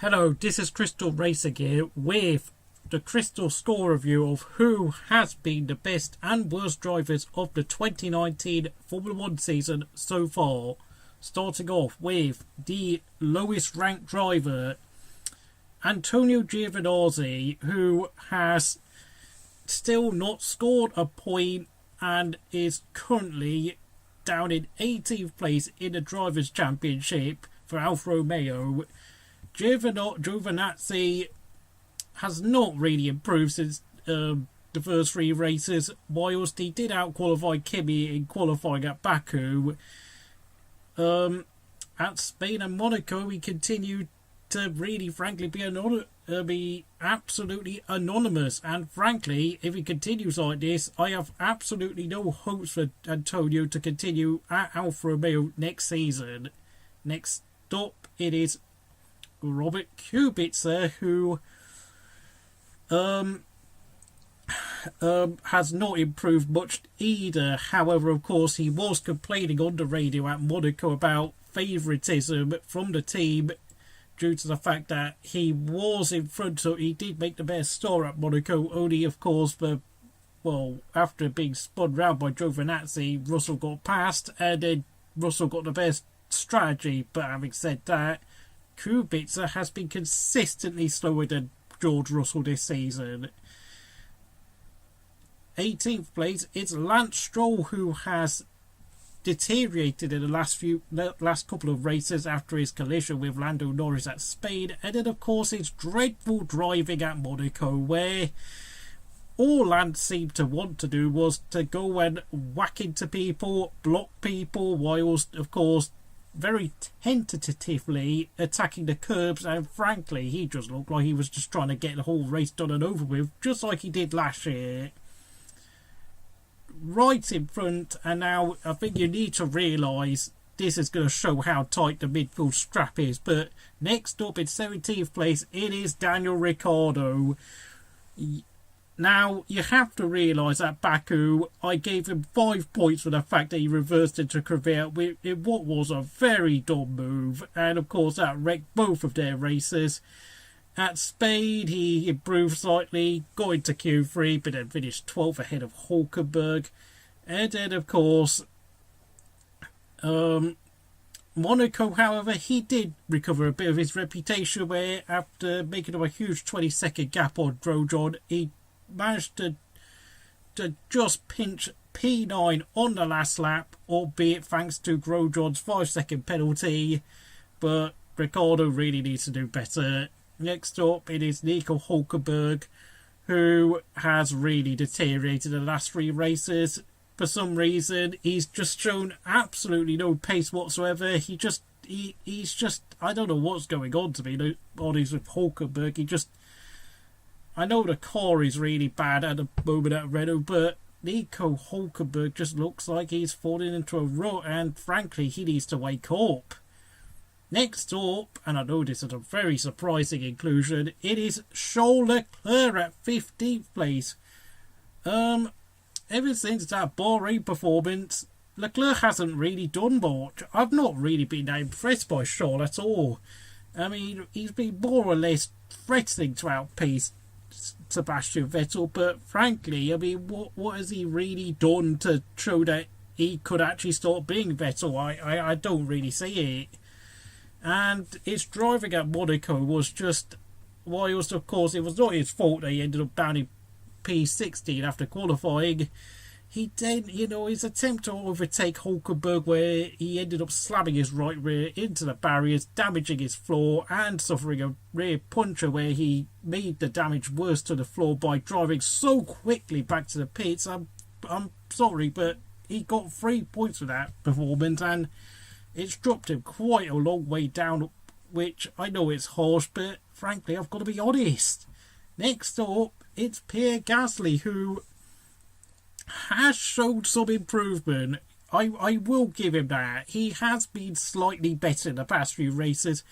Hello, this is Crystal Racing here with the Crystal score review of who has been the best and worst drivers of the 2019 Formula 1 season so far. Starting off with the lowest ranked driver, Antonio Giovinazzi, who has still not scored a point and is currently down in 18th place in the Drivers' Championship for Alfa Romeo. Giovinazzi has not really improved since the first three races, whilst he did out-qualify Kimi in qualifying at Baku. At Spain and Monaco, he continued to really, frankly, be absolutely anonymous. And frankly, if he continues like this, I have absolutely no hopes for Antonio to continue at Alfa Romeo next season. Next up, it is Robert Kubica, who has not improved much either. However, of course, he was complaining on the radio at Monaco about favouritism from the team due to the fact that he was in front, so he did make the best start at Monaco, only of course after being spun round by Giovinazzi, Russell got past and then Russell got the best strategy. But having said that, Kubica has been consistently slower than George Russell this season. 18th place, it's Lance Stroll, who has deteriorated in the last couple of races after his collision with Lando Norris at Spain, and then of course his dreadful driving at Monaco, where all Lance seemed to want to do was to go and whack into people, block people, whilst of course very tentatively attacking the curbs, and frankly he just looked like he was just trying to get the whole race done and over with, just like he did last year. Right in front, and now I think you need to realise this is going to show how tight the midfield strap is, but next up in 17th place it is Daniel Ricciardo. Now you have to realise at Baku I gave him 5 points for the fact that he reversed into Kvyat in what was a very dumb move, and of course that wrecked both of their races. At Spain, he improved slightly, got into Q3, but then finished 12th ahead of Hülkenberg. And then, of course, Monaco, however, he did recover a bit of his reputation, where after making a huge 20-second gap on Grosjean, he managed to just pinch P9 on the last lap, albeit thanks to Grosjean's 5-second penalty. But Ricciardo really needs to do better. Next up, it is Nico Hülkenberg, who has really deteriorated in the last 3 races. For some reason, he's just shown absolutely no pace whatsoever. He's just, I don't know what's going on to me, honest with Hülkenberg. I know the car is really bad at the moment at Renault, but Nico Hülkenberg just looks like he's falling into a rut, and frankly, he needs to wake up. Next up, and I know this is a very surprising inclusion, it is Charles Leclerc at 15th place. Ever since that Bahrain performance, Leclerc hasn't really done much. I've not really been that impressed by Charles at all. I mean, he's been more or less threatening to outpace Sebastian Vettel, but frankly, I mean, what has he really done to show that he could actually stop being Vettel? I don't really see it. And his driving at Monaco was just, whilst of course it was not his fault that he ended up down in P16 after qualifying, he then, his attempt to overtake Hülkenberg, where he ended up slamming his right rear into the barriers, damaging his floor and suffering a rear puncture where he made the damage worse to the floor by driving so quickly back to the pits. I'm sorry, but he got 3 points for that performance, and it's dropped him quite a long way down, which I know it's harsh, but frankly, I've got to be honest. Next up, it's Pierre Gasly, who has shown some improvement. I will give him that. He has been slightly better in the past few races,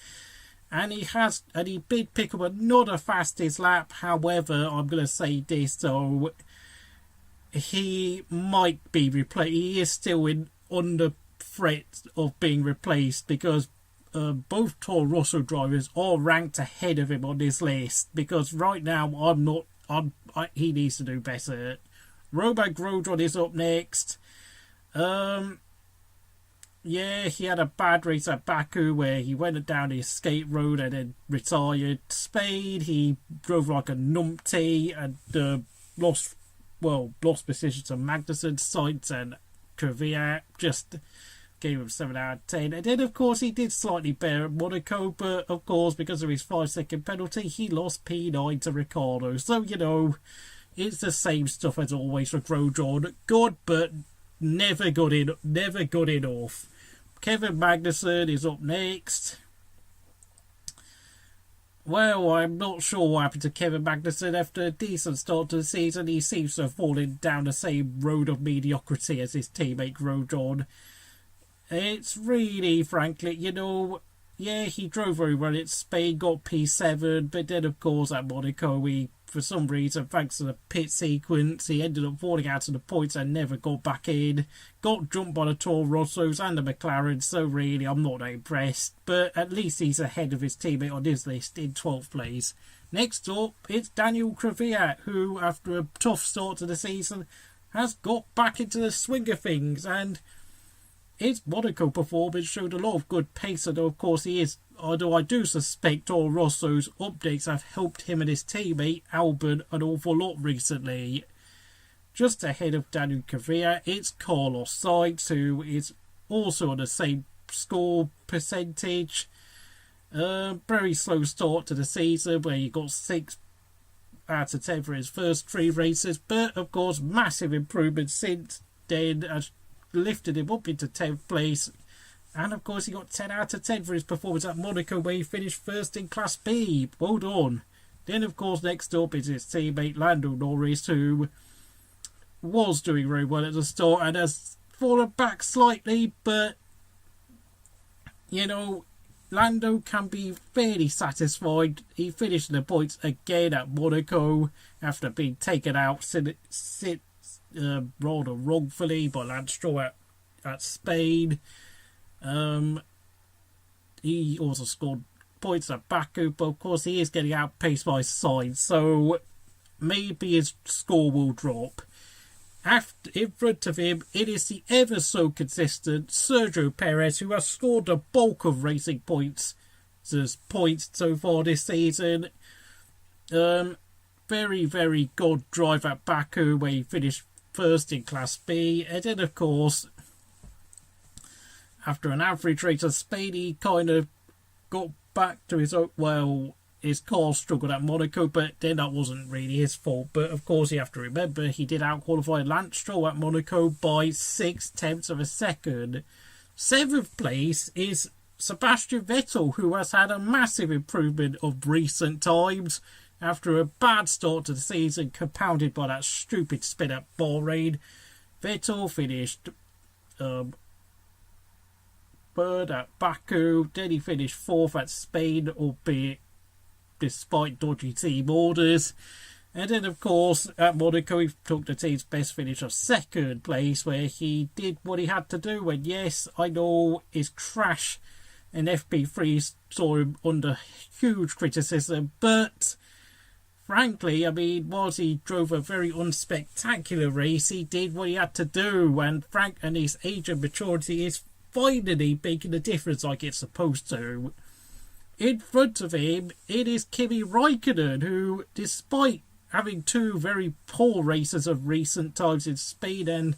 and he did pick up another fastest lap. However, I'm going to say this, though, he might be replaced. He is still under threat of being replaced, because both Toro Rosso drivers are ranked ahead of him on this list, because right now he needs to do better. Romain Grosjean is up next. Yeah, he had a bad race at Baku where he went down the escape road and then retired. Spain, he drove like a numpty and lost position to Magnussen, Sainz and Kvyat. Just gave him 7 out of 10. And then, of course, he did slightly better at Monaco, but, of course, because of his 5-second penalty, he lost P9 to Ricciardo. So, it's the same stuff as always for Grosjean. Good, but never good enough. Kevin Magnussen is up next. Well, I'm not sure what happened to Kevin Magnussen. After a decent start to the season, he seems to have fallen down the same road of mediocrity as his teammate Grosjean. It's really, frankly, yeah, he drove very well at Spain, got P7, but then, of course, at Monaco, for some reason, thanks to the pit sequence, he ended up falling out of the points and never got back in. Got jumped by the Toro Rossos and the McLarens, so really, I'm not impressed. But at least he's ahead of his teammate on his list in 12th place. Next up, it's Daniel Kvyat, who, after a tough start to the season, has got back into the swing of things, and his Monaco performance showed a lot of good pace, and of course although I do suspect Toro Rosso's updates have helped him and his teammate Albon an awful lot recently. Just ahead of Daniel Kvyat, it's Carlos Sainz, who is also on the same score percentage. Very slow start to the season where he got 6 out of 10 for his first 3 races, but of course massive improvement since then, as lifted him up into 10th place, and of course he got 10 out of 10 for his performance at Monaco where he finished first in Class B. Well done. Then of course next up is his teammate Lando Norris, who was doing very well at the start and has fallen back slightly, but Lando can be fairly satisfied. He finished in the points again at Monaco after being taken out rather wrongfully by Lance Stroll at Spain. He also scored points at Baku, but of course he is getting outpaced by Sainz, so maybe his score will drop. In front of him, it is the ever so consistent Sergio Pérez, who has scored the bulk of racing points so far this season. Very, very good drive at Baku where he finished first in Class B, and then of course after an average race at Spain, he kind of got back to his car struggled at Monaco, but then that wasn't really his fault. But of course you have to remember he did out-qualify Lance Stroll at Monaco by 0.6 of a second. 7th place is Sebastian Vettel, who has had a massive improvement of recent times after a bad start to the season compounded by that stupid spin at Bahrain. Vettel finished third at Baku, then he finished 4th at Spain, albeit despite dodgy team orders. And then of course at Monaco he took the team's best finish of 2nd place, where he did what he had to do. And yes, I know his crash in FP3 saw him under huge criticism, but frankly, whilst he drove a very unspectacular race, he did what he had to do, and his age and maturity is finally making a difference like it's supposed to. In front of him, it is Kimi Räikkönen, who, despite having 2 very poor races of recent times in Spain and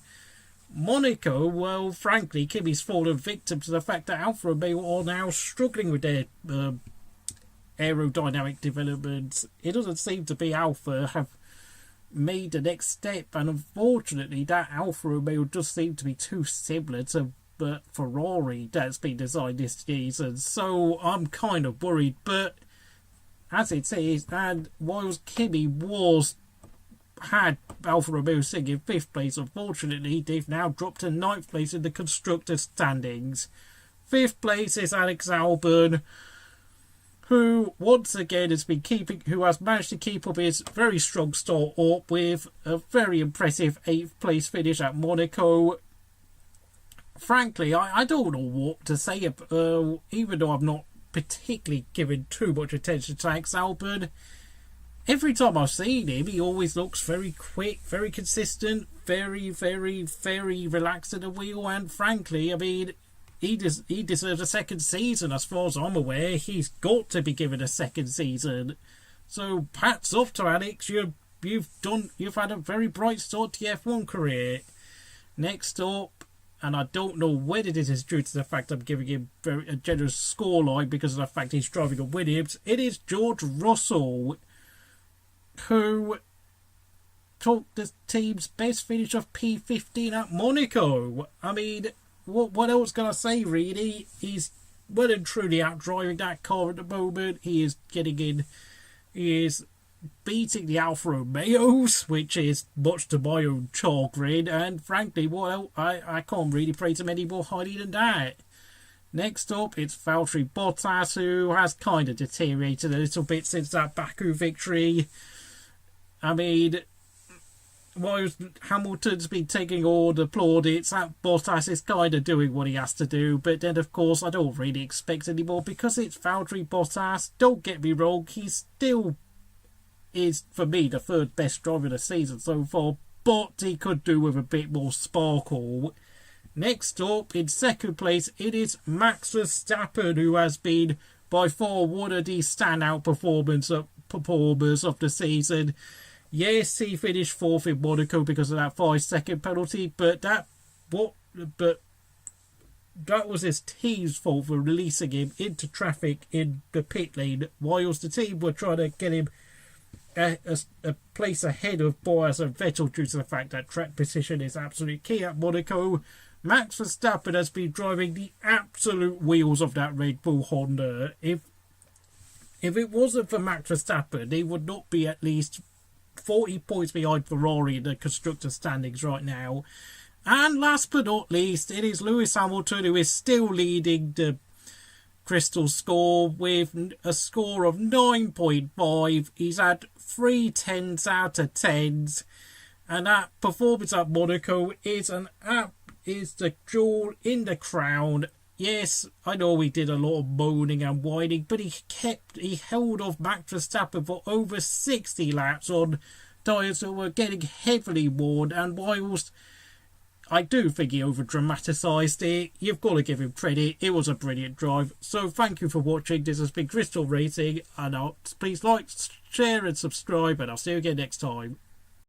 Monaco, well, frankly, Kimi's fallen victim to the fact that Alfa Romeo are now struggling with their aerodynamic development. It doesn't seem to be Alfa have made the next step, and unfortunately that Alfa Romeo does seem to be too similar to Ferrari that's been designed this season, so I'm kind of worried. But as it is, and whilst Kimi had Alfa Romeo sitting in 5th place, unfortunately they've now dropped to 9th place in the constructors standings. 5th place is Alex Albon, who once again has managed to keep up his very strong start up with a very impressive 8th place finish at Monaco. frankly, I don't know what to say. Even though I've not particularly given too much attention to Max Albon, every time I've seen him, he always looks very quick, very consistent, very, very, very relaxed at the wheel. And frankly, I mean, he deserves a second season. As far as I'm aware, he's got to be given a second season. So hats off to Alex. You've had a very bright start to your F1 career. Next up, and I don't know whether this is due to the fact I'm giving him a generous scoreline because of the fact he's driving a Williams, it is George Russell who took the team's best finish of P15 at Monaco. I mean, what else can I say, really? He's well and truly outdriving that car at the moment. He is beating the Alfa Romeos, which is much to my own chagrin, and frankly, I can't really praise him any more highly than that. Next up, it's Valtteri Bottas, who has kind of deteriorated a little bit since that Baku victory. I mean, while Hamilton's been taking all the plaudits, Bottas is kind of doing what he has to do, but then of course I don't really expect anymore because it's Valtteri Bottas. Don't get me wrong, he's still is, for me, the third best driver of the season so far, but he could do with a bit more sparkle. Next up, in second place, it is Max Verstappen, who has been by far one of the standout performers of the season. Yes, he finished fourth in Monaco because of that 5-second penalty, but that was his team's fault for releasing him into traffic in the pit lane, whilst the team were trying to get him a place ahead of Bottas and Vettel due to the fact that track position is absolutely key at Monaco. Max Verstappen has been driving the absolute wheels of that Red Bull Honda. If it wasn't for Max Verstappen, he would not be at least 40 points behind Ferrari in the constructor standings right now. And last but not least, it is Lewis Hamilton, who is still leading the Crystal score with a score of 9.5. He's had 3 10s out of 10s, and that performance at Monaco is the jewel in the crown. Yes, I know he did a lot of moaning and whining, but he held off Max Verstappen for over 60 laps on tyres that were getting heavily worn, and whilst I do think he over-dramatised it, you've got to give him credit. It was a brilliant drive. So thank you for watching. This has been Crystal Racing, and please like, share and subscribe, and I'll see you again next time.